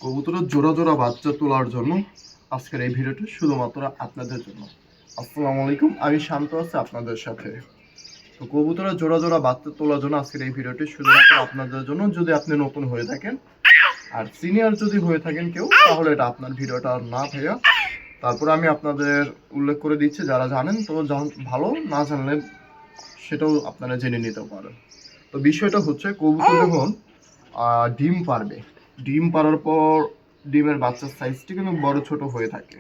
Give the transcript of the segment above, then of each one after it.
কবুতরের জোড়া জোড়া বাচ্চা তোলার জন্য আজকের এই ভিডিওটি শুধুমাত্র আপনাদের জন্য। আসসালামু আলাইকুম, আমি শান্ত আছি আপনাদের সাথে। তো কবুতরের জোড়া জোড়া বাচ্চা তোলার জন্য আজকের এই ভিডিওটি শুধুমাত্র আপনাদের জন্য। যদি আপনি নতুন হয়ে থাকেন আর সিনিয়র যদি হয়ে থাকেন কেউ, তাহলে এটা আপনার ভিডিওটা না ভাইয়া। তারপরে আমি আপনাদের উল্লেখ করে দিচ্ছি, যারা জানেন তো ভালো, না জানলে সেটাও আপনারা জেনে নিতে পারেন। তো বিষয়টা হচ্ছে, কবুতর যখন ডিম পারবে, ডিম পারার পর ডিমের বাচ্চার সাইজটি কিন্তু বড় ছোট হয়ে থাকে।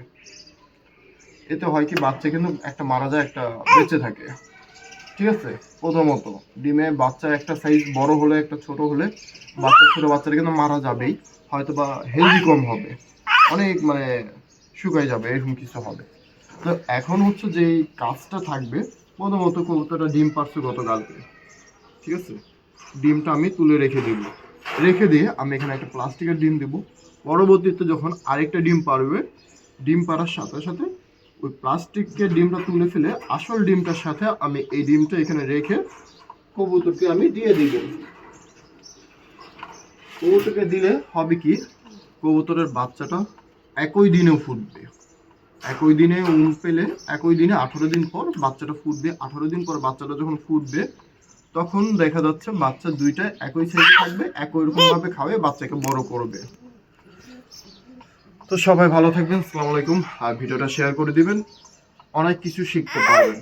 এতে হয় কি, বাচ্চা কিন্তু একটা মারা যায়, একটা বেঁচে থাকে। ঠিক আছে, প্রথমত ডিমে বাচ্চা একটা সাইজ বড় হলে একটা ছোট হলে ছোট বাচ্চাটা কিন্তু মারা যাবেই, হয়তো বা হেলদি কম হবে, অনেক শুকাই যাবে, এরকম কিছু হবে। তো এখন হচ্ছে যে কাজটা থাকবে, প্রথমত কবুতরটা ডিম পারছে গতকালকে, ঠিক আছে, ডিমটা আমি তুলে রেখে দিয়ে আমি এখানে একটা প্লাস্টিকের ডিম দেবো। পরবর্তীতে যখন আরেকটা ডিম পারবে, ডিম পারার সাথে সাথে ওই প্লাস্টিকের ডিমটা তুলে ফেলে আসল ডিমটার সাথে আমি এই ডিমটা এখানে রেখে কবুতরকে আমি দিয়ে দিব। কবুতরকে দিলে হবে কি, কবুতরের বাচ্চাটা একই দিনেও ফুটবে। একই দিনে পেলে একই দিনে 18 দিন পর বাচ্চাটা ফুটবে। 18 দিন পর বাচ্চাটা যখন ফুটবে, তখন দেখা যাচ্ছে বাচ্চা দুইটা একই সাইজে থাকবে, একই রকম ভাবে খাওয়াবে, বাচ্চাকে বড় করবে। তো সবাই ভালো থাকবেন, আসসালামু আলাইকুম। আর ভিডিওটা শেয়ার করে দিবেন, অনেক কিছু শিখতে পারবেন।